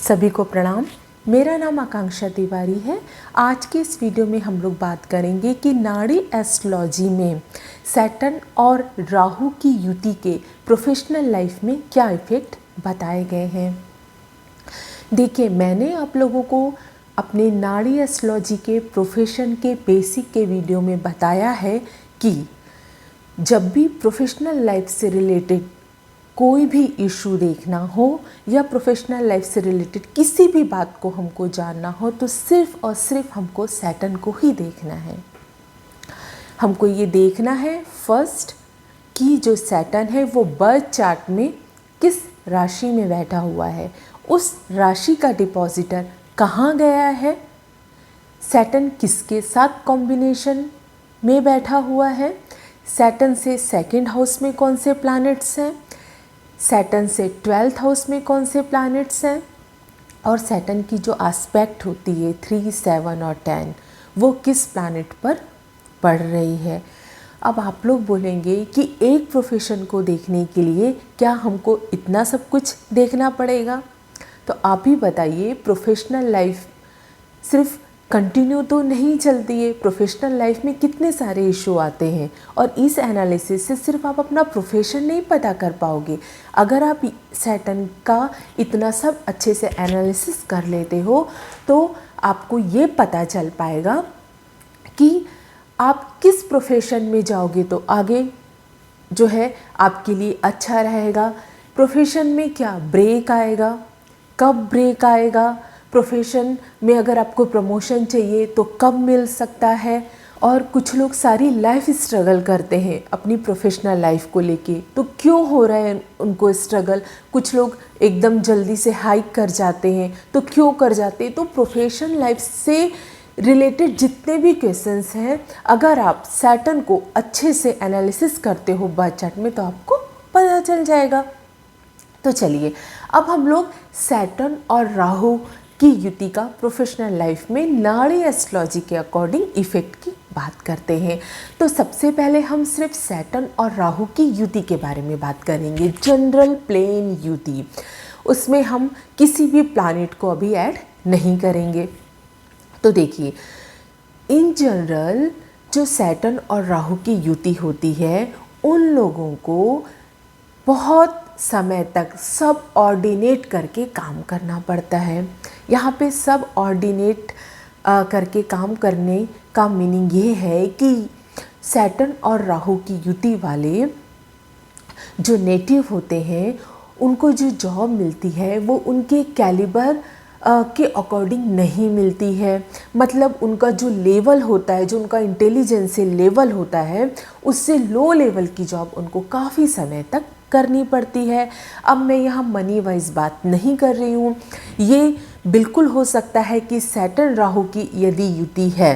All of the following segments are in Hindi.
सभी को प्रणाम। मेरा नाम आकांक्षा तिवारी है। आज के इस वीडियो में हम लोग बात करेंगे कि नाड़ी एस्ट्रोलॉजी में सैटर्न और राहु की युति के प्रोफेशनल लाइफ में क्या इफ़ेक्ट बताए गए हैं। देखिए, मैंने आप लोगों को अपने नाड़ी एस्ट्रोलॉजी के प्रोफेशन के बेसिक के वीडियो में बताया है कि जब भी प्रोफेशनल लाइफ से रिलेटेड कोई भी इशू देखना हो या प्रोफेशनल लाइफ से रिलेटेड किसी भी बात को हमको जानना हो तो सिर्फ और सिर्फ हमको सैटर्न को ही देखना है। हमको ये देखना है फर्स्ट कि जो सैटर्न है वो बर्थ चार्ट में किस राशि में बैठा हुआ है, उस राशि का डिपॉजिटर कहाँ गया है, सैटर्न किसके साथ कॉम्बिनेशन में बैठा हुआ है, सैटर्न से सेकंड हाउस में कौन से प्लैनेट्स हैं, सैटर्न से 12th हाउस में कौन से प्लैनेट्स हैं, और सैटर्न की जो एस्पेक्ट होती है 3, 7 और 10 वो किस प्लैनेट पर पड़ रही है। अब आप लोग बोलेंगे कि एक प्रोफेशन को देखने के लिए क्या हमको इतना सब कुछ देखना पड़ेगा? तो आप ही बताइए, प्रोफेशनल लाइफ सिर्फ कंटिन्यू तो नहीं चलती है। प्रोफेशनल लाइफ में कितने सारे इशू आते हैं और इस एनालिसिस से सिर्फ आप अपना प्रोफेशन नहीं पता कर पाओगे। अगर आप सैटर्न का इतना सब अच्छे से एनालिसिस कर लेते हो तो आपको ये पता चल पाएगा कि आप किस प्रोफेशन में जाओगे तो आगे जो है आपके लिए अच्छा रहेगा। प्रोफेशन में क्या ब्रेक आएगा, कब ब्रेक आएगा, प्रोफेशन में अगर आपको प्रमोशन चाहिए तो कब मिल सकता है। और कुछ लोग सारी लाइफ स्ट्रगल करते हैं अपनी प्रोफेशनल लाइफ को लेके, तो क्यों हो रहा है उनको स्ट्रगल? कुछ लोग एकदम जल्दी से हाइक कर जाते हैं, तो क्यों कर जाते हैं? तो प्रोफेशनल लाइफ से रिलेटेड जितने भी क्वेश्चंस हैं, अगर आप सैटर्न को अच्छे से एनालिसिस करते हो बर्थ चार्ट में तो आपको पता चल जाएगा। तो चलिए अब हम लोग सैटर्न और राहु की युति का प्रोफेशनल लाइफ में नाड़ी एस्ट्रोलॉजी के अकॉर्डिंग इफेक्ट की बात करते हैं। तो सबसे पहले हम सिर्फ सैटर्न और राहु की युति के बारे में बात करेंगे, जनरल प्लेन युति। उसमें हम किसी भी प्लैनेट को अभी ऐड नहीं करेंगे। तो देखिए, इन जनरल जो सैटर्न और राहु की युति होती है उन लोगों को बहुत समय तक सब ऑर्डिनेट करके काम करना पड़ता है। यहाँ पे सब ऑर्डिनेट करके काम करने का मीनिंग ये है कि सैटर्न और राहु की युति वाले जो नेटिव होते हैं उनको जो जॉब मिलती है वो उनके कैलिबर के अकॉर्डिंग नहीं मिलती है। मतलब उनका जो लेवल होता है, जो उनका इंटेलिजेंस लेवल होता है, उससे लो लेवल की जॉब उनको काफ़ी समय तक करनी पड़ती है। अब मैं यहाँ मनी वाइज बात नहीं कर रही हूँ। ये बिल्कुल हो सकता है कि सैटर्न राहु की यदि युति है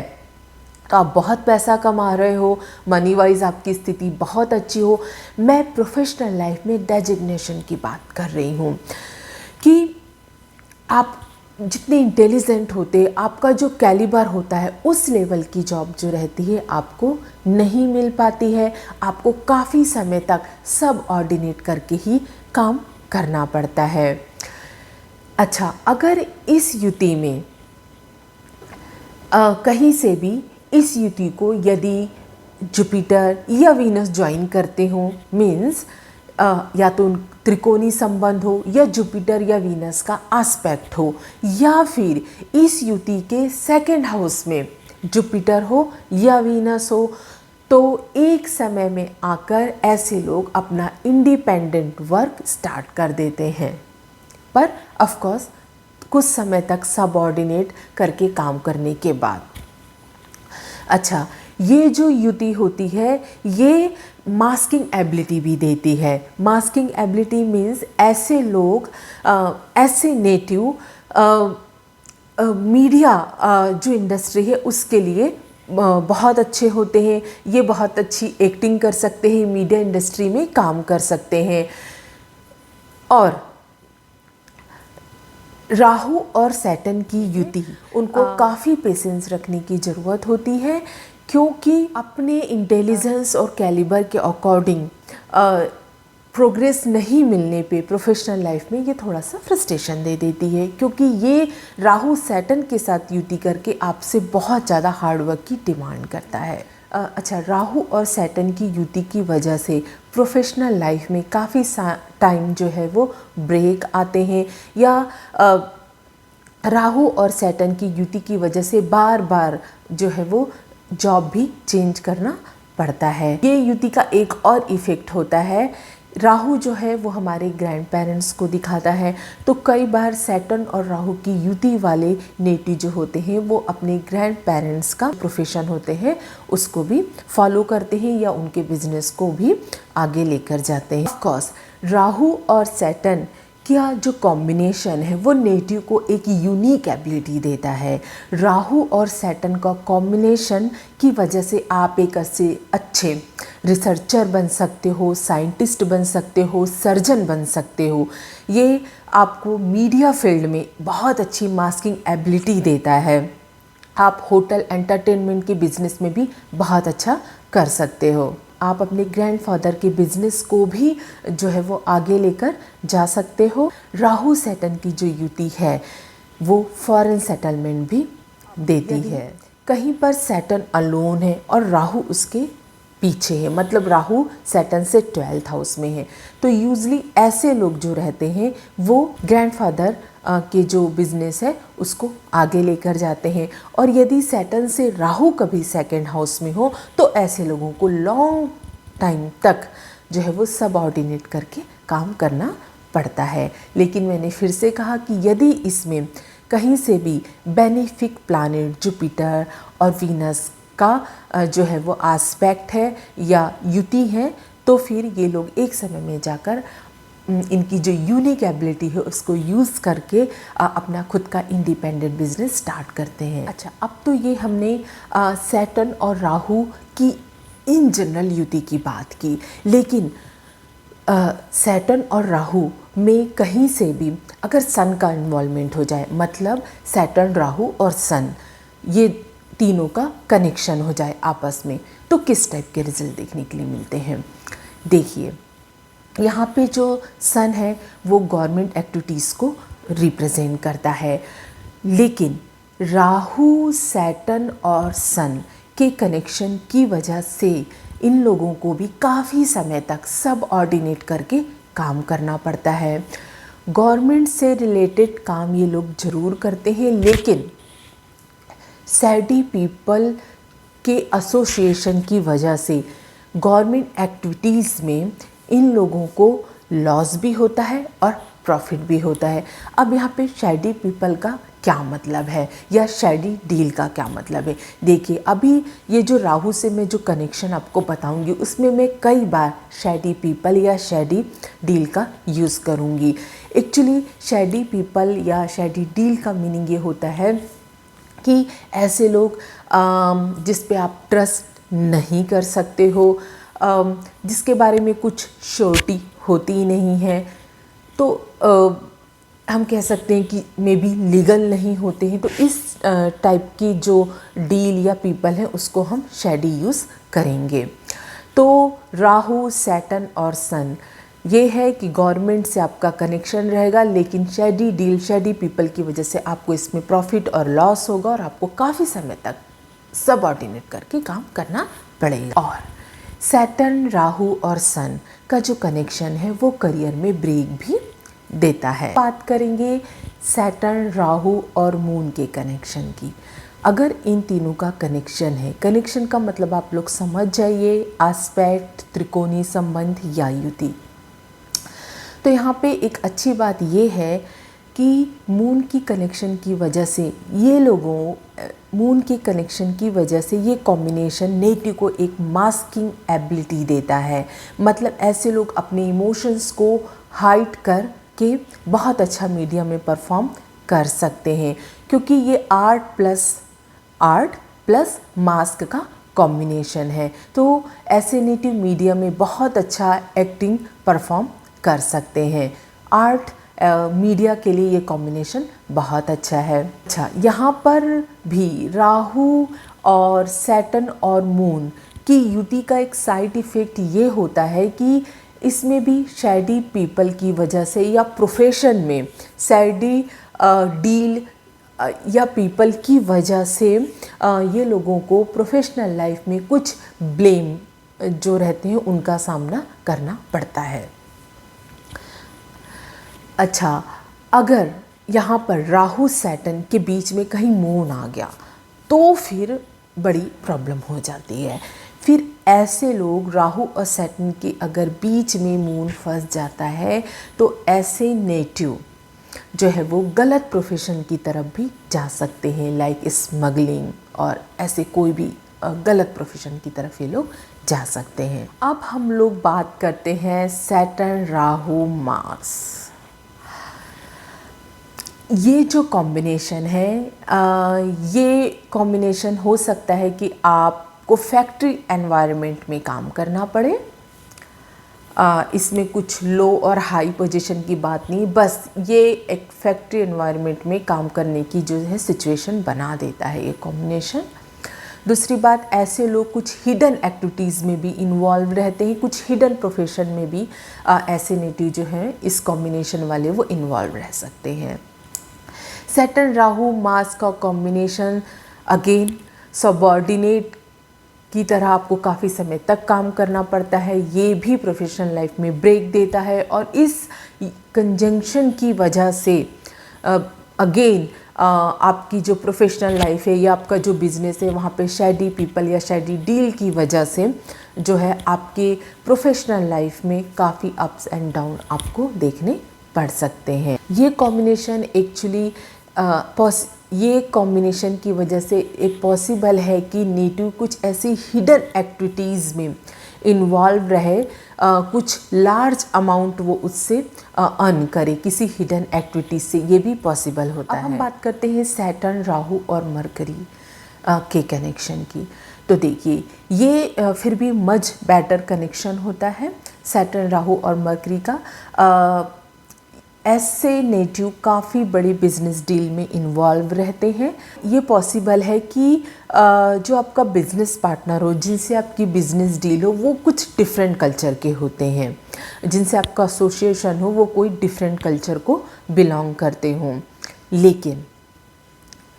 तो आप बहुत पैसा कमा रहे हो, मनी वाइज आपकी स्थिति बहुत अच्छी हो। मैं प्रोफेशनल लाइफ में डेजिग्नेशन की बात कर रही हूँ कि आप जितने इंटेलिजेंट होते, आपका जो कैलिबर होता है, उस लेवल की जॉब जो रहती है आपको नहीं मिल पाती है। आपको काफ़ी समय तक सब ऑर्डिनेट करके ही काम करना पड़ता है। अच्छा, अगर इस युति में कहीं से भी इस युति को यदि जुपिटर या वीनस ज्वाइन करते हो, मीन्स या तो त्रिकोणी संबंध हो या जुपिटर या वीनस का एस्पेक्ट हो, या फिर इस युति के सेकंड हाउस में जुपिटर हो या वीनस हो, तो एक समय में आकर ऐसे लोग अपना इंडिपेंडेंट वर्क स्टार्ट कर देते हैं, पर ऑफ कोर्स कुछ समय तक सबऑर्डिनेट करके काम करने के बाद। अच्छा, ये जो युति होती है ये मास्किंग एबिलिटी भी देती है। मास्किंग एबिलिटी मीन्स ऐसे लोग, ऐसे नेटिव मीडिया जो इंडस्ट्री है उसके लिए बहुत अच्छे होते हैं। ये बहुत अच्छी एक्टिंग कर सकते हैं, मीडिया इंडस्ट्री में काम कर सकते हैं। और राहु और सैटर्न की युति, उनको काफ़ी पेशेंस रखने की ज़रूरत होती है, क्योंकि अपने इंटेलिजेंस और कैलिबर के अकॉर्डिंग प्रोग्रेस नहीं मिलने पे प्रोफेशनल लाइफ में ये थोड़ा सा फ्रस्ट्रेशन दे देती है, क्योंकि ये राहु सैटर्न के साथ युति करके आपसे बहुत ज़्यादा हार्डवर्क की डिमांड करता है। अच्छा, राहु और सैटर्न की युति की वजह से प्रोफेशनल लाइफ में काफ़ी टाइम जो है वो ब्रेक आते हैं, या राहु और सैटर्न की युति की वजह से बार बार जो है वो जॉब भी चेंज करना पड़ता है। ये युति का एक और इफ़ेक्ट होता है, राहु जो है वो हमारे ग्रैंड पेरेंट्स को दिखाता है, तो कई बार सैटर्न और राहु की युति वाले नेटिव जो होते हैं वो अपने ग्रैंड पेरेंट्स का प्रोफेशन होते हैं उसको भी फॉलो करते हैं या उनके बिजनेस को भी आगे लेकर जाते हैं। ऑफ कोर्स राहु और सैटर्न क्या जो कॉम्बिनेशन है वो नेटिव को एक यूनिक एबिलिटी देता है। राहु और सैटर्न का कॉम्बिनेशन की वजह से आप एक अच्छे रिसर्चर बन सकते हो, साइंटिस्ट बन सकते हो, सर्जन बन सकते हो। ये आपको मीडिया फील्ड में बहुत अच्छी मास्किंग एबिलिटी देता है। आप होटल एंटरटेनमेंट के बिजनेस में भी बहुत अच्छा कर सकते हो। आप अपने ग्रैंडफादर के बिजनेस को भी जो है वो आगे लेकर जा सकते हो। राहु सैटर्न की जो युति है वो फॉरेन सेटलमेंट भी देती है। कहीं पर सैटर्न अलोन है और राहु उसके पीछे है, मतलब राहु सैटर्न से 12th हाउस में है, तो यूजली ऐसे लोग जो रहते हैं वो ग्रैंडफादर के जो बिजनेस है उसको आगे लेकर जाते हैं। और यदि सैटर्न से राहु कभी 2nd हाउस में हो तो ऐसे लोगों को लॉन्ग टाइम तक जो है वो सबऑर्डिनेट करके काम करना पड़ता है। लेकिन मैंने फिर से कहा कि यदि इसमें कहीं से भी बेनिफिक प्लैनेट जुपिटर और वीनस का जो है वो एस्पेक्ट है या युति है, तो फिर ये लोग एक समय में जाकर इनकी जो यूनिक एबिलिटी है उसको यूज़ करके अपना खुद का इंडिपेंडेंट बिजनेस स्टार्ट करते हैं। अच्छा, अब तो ये हमने सैटर्न और राहु की इन जनरल युति की बात की, लेकिन सैटर्न और राहु में कहीं से भी अगर सन का इन्वॉल्वमेंट हो जाए, मतलब सैटर्न राहु और सन ये तीनों का कनेक्शन हो जाए आपस में, तो किस टाइप के रिजल्ट देखने के लिए मिलते हैं। देखिए, यहाँ पे जो सन है वो गवर्नमेंट एक्टिविटीज़ को रिप्रेजेंट करता है, लेकिन राहु सैटर्न और सन के कनेक्शन की वजह से इन लोगों को भी काफ़ी समय तक सब ऑर्डिनेट करके काम करना पड़ता है। गवर्नमेंट से रिलेटेड काम ये लोग ज़रूर करते हैं, लेकिन सैडी पीपल के एसोसिएशन की वजह से गवर्नमेंट एक्टिविटीज़ में इन लोगों को लॉस भी होता है और प्रॉफिट भी होता है। अब यहाँ पे शैडी पीपल का क्या मतलब है या शैडी डील का क्या मतलब है, देखिए अभी ये जो राहु से मैं जो कनेक्शन आपको बताऊंगी उसमें मैं कई बार शैडी पीपल या शैडी डील का यूज़ करूंगी। एक्चुअली शैडी पीपल या शैडी डील का मीनिंग ये होता है कि ऐसे लोग जिस पे आप ट्रस्ट नहीं कर सकते हो, जिसके बारे में कुछ श्योरिटी होती ही नहीं है, तो हम कह सकते हैं कि मे बी लीगल नहीं होते हैं, तो इस टाइप की जो डील या पीपल है उसको हम शैडी यूज़ करेंगे। तो राहु सैटर्न और सन ये है कि गवर्नमेंट से आपका कनेक्शन रहेगा, लेकिन शैडी डील शैडी पीपल की वजह से आपको इसमें प्रॉफिट और लॉस होगा और आपको काफ़ी समय तक सबऑर्डिनेट करके काम करना पड़ेगा। और सैटर्न राहु और सन का जो कनेक्शन है वो करियर में ब्रेक भी देता है। बात करेंगे सैटर्न राहु और मून के कनेक्शन की। अगर इन तीनों का कनेक्शन है, कनेक्शन का मतलब आप लोग समझ जाइए, एस्पेक्ट, त्रिकोणीय संबंध या युति। तो यहाँ पे एक अच्छी बात ये है कि मून की कनेक्शन की वजह से ये लोगों मून के कनेक्शन की वजह से ये कॉम्बिनेशन नेटिव को एक मास्किंग एबिलिटी देता है। मतलब ऐसे लोग अपने इमोशंस को हाइड करके बहुत अच्छा मीडिया में परफॉर्म कर सकते हैं, क्योंकि ये आर्ट प्लस मास्क का कॉम्बिनेशन है। तो ऐसे नेटिव मीडिया में बहुत अच्छा एक्टिंग परफॉर्म कर सकते हैं। आर्ट मीडिया के लिए ये कॉम्बिनेशन बहुत अच्छा है। अच्छा, यहाँ पर भी राहु और सैटर्न और मून की युति का एक साइड इफ़ेक्ट ये होता है कि इसमें भी शैडी पीपल की वजह से या प्रोफेशन में शैडी डील या पीपल की वजह से ये लोगों को प्रोफेशनल लाइफ में कुछ ब्लेम जो रहते हैं उनका सामना करना पड़ता है। अच्छा, अगर यहाँ पर राहु सैटर्न के बीच में कहीं मून आ गया तो फिर बड़ी प्रॉब्लम हो जाती है। फिर ऐसे लोग, राहु और सैटर्न के अगर बीच में मून फंस जाता है तो ऐसे नेटिव जो है वो गलत प्रोफेशन की तरफ भी जा सकते हैं, लाइक स्मगलिंग और ऐसे कोई भी गलत प्रोफेशन की तरफ ये लोग जा सकते हैं। अब हम लोग बात करते हैं सैटर्न राहु मार्स। ये जो कॉम्बिनेशन है ये कॉम्बिनेशन हो सकता है कि आपको फैक्ट्री एनवायरनमेंट में काम करना पड़े। इसमें कुछ लो और हाई पोजीशन की बात नहीं, बस ये एक फैक्ट्री एनवायरनमेंट में काम करने की जो है सिचुएशन बना देता है ये कॉम्बिनेशन। दूसरी बात, ऐसे लोग कुछ हिडन एक्टिविटीज़ में भी इन्वॉल्व रहते हैं, कुछ हिडन प्रोफेशन में भी ऐसे नेटिव जो हैं इस कॉम्बिनेशन वाले वो इन्वॉल्व रह सकते हैं। सैटर्न राहु मार्स का कॉम्बिनेशन अगेन सबऑर्डिनेट की तरह आपको काफ़ी समय तक काम करना पड़ता है, ये भी प्रोफेशनल लाइफ में ब्रेक देता है। और इस कंजंक्शन की वजह से अगेन आपकी जो प्रोफेशनल लाइफ है या आपका जो बिज़नेस है वहाँ पे शैडी पीपल या शैडी डील की वजह से जो है आपके प्रोफेशनल लाइफ में काफ़ी अप्स एंड डाउन आपको देखने पड़ सकते हैं। ये कॉम्बिनेशन एक्चुअली ये कॉम्बिनेशन की वजह से एक पॉसिबल है कि नेटिव कुछ ऐसी हिडन एक्टिविटीज़ में इन्वॉल्व रहे, कुछ लार्ज अमाउंट वो उससे अर्न करे किसी हिडन एक्टिविटीज से, ये भी पॉसिबल होता है। अब हम बात करते हैं सैटर्न राहु और मरकरी के कनेक्शन की। तो देखिए ये फिर भी मच बेटर कनेक्शन होता है सैटर्न राहु और मरकरी का। ऐसे नेटिव काफ़ी बड़ी बिजनेस डील में इन्वॉल्व रहते हैं। ये पॉसिबल है कि जो आपका बिजनेस पार्टनर हो, जिनसे आपकी बिजनेस डील हो, वो कुछ डिफरेंट कल्चर के होते हैं, जिनसे आपका एसोसिएशन हो वो कोई डिफरेंट कल्चर को बिलोंग करते हों, लेकिन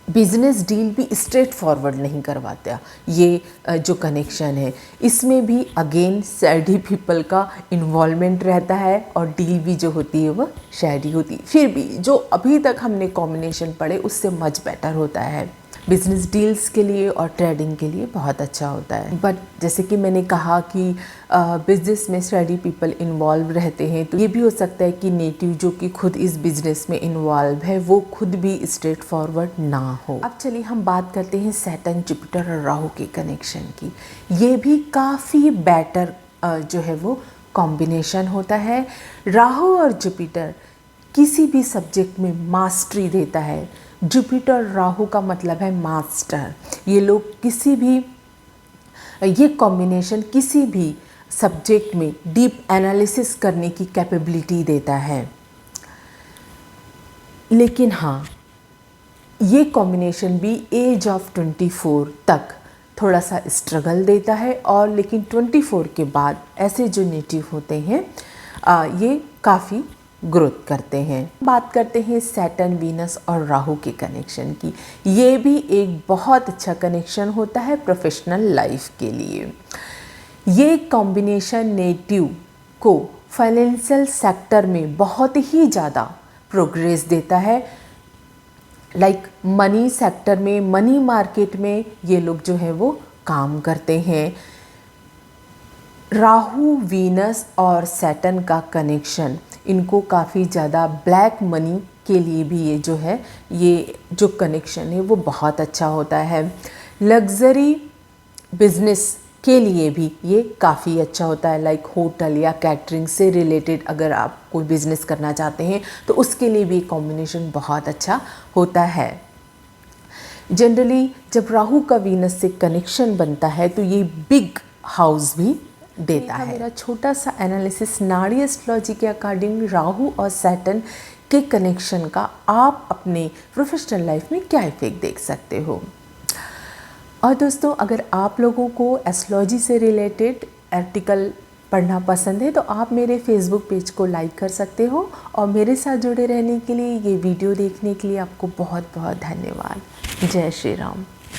बिजनेस डील भी स्ट्रेट फॉरवर्ड नहीं करवाता ये जो कनेक्शन है। इसमें भी अगेन शैडी पीपल का इन्वॉल्वमेंट रहता है और डील भी जो होती है वह शैडी होती है। फिर भी जो अभी तक हमने कॉम्बिनेशन पढ़े उससे मच बेटर होता है, बिजनेस डील्स के लिए और ट्रेडिंग के लिए बहुत अच्छा होता है। बट जैसे कि मैंने कहा कि बिजनेस में शैडी पीपल इन्वॉल्व रहते हैं, तो ये भी हो सकता है कि नेटिव जो कि खुद इस बिजनेस में इन्वॉल्व है वो खुद भी स्ट्रेट फॉरवर्ड ना हो। अब चलिए हम बात करते हैं सैटर्न जुपिटर और राहु के कनेक्शन की। ये भी काफ़ी बेटर जो है वो कॉम्बिनेशन होता है। राहु और जुपिटर किसी भी सब्जेक्ट में मास्टरी देता है। जुपिटर राहु का मतलब है मास्टर। ये लोग किसी भी, ये कॉम्बिनेशन किसी भी सब्जेक्ट में डीप एनालिसिस करने की कैपेबिलिटी देता है। लेकिन हाँ, ये कॉम्बिनेशन भी एज ऑफ 24 तक थोड़ा सा स्ट्रगल देता है, और लेकिन 24 के बाद ऐसे जो नेटिव होते हैं ये काफ़ी ग्रोथ करते हैं। बात करते हैं सैटर्न वीनस और राहु के कनेक्शन की। ये भी एक बहुत अच्छा कनेक्शन होता है प्रोफेशनल लाइफ के लिए। ये कॉम्बिनेशन नेटिव को फाइनेंशियल सेक्टर में बहुत ही ज़्यादा प्रोग्रेस देता है। लाइक मनी सेक्टर में, मनी मार्केट में ये लोग जो है वो काम करते हैं। राहु वीनस और सैटर्न का कनेक्शन इनको काफ़ी ज़्यादा ब्लैक मनी के लिए भी ये जो है, ये जो कनेक्शन है वो बहुत अच्छा होता है। लग्जरी बिजनेस के लिए भी ये काफ़ी अच्छा होता है, लाइक होटल या कैटरिंग से रिलेटेड अगर आप कोई बिज़नेस करना चाहते हैं तो उसके लिए भी कॉम्बिनेशन बहुत अच्छा होता है। जनरली जब राहु का वीनस से कनेक्शन बनता है तो ये बिग हाउस भी देता है। मेरा छोटा सा एनालिसिस नाड़ी एस्ट्रोलॉजी के अकॉर्डिंग राहु और सैटर्न के कनेक्शन का आप अपने प्रोफेशनल लाइफ में क्या इफेक्ट देख सकते हो। और दोस्तों, अगर आप लोगों को एस्ट्रोलॉजी से रिलेटेड आर्टिकल पढ़ना पसंद है तो आप मेरे फेसबुक पेज को लाइक कर सकते हो। और मेरे साथ जुड़े रहने के लिए, ये वीडियो देखने के लिए आपको बहुत बहुत धन्यवाद। जय श्री राम।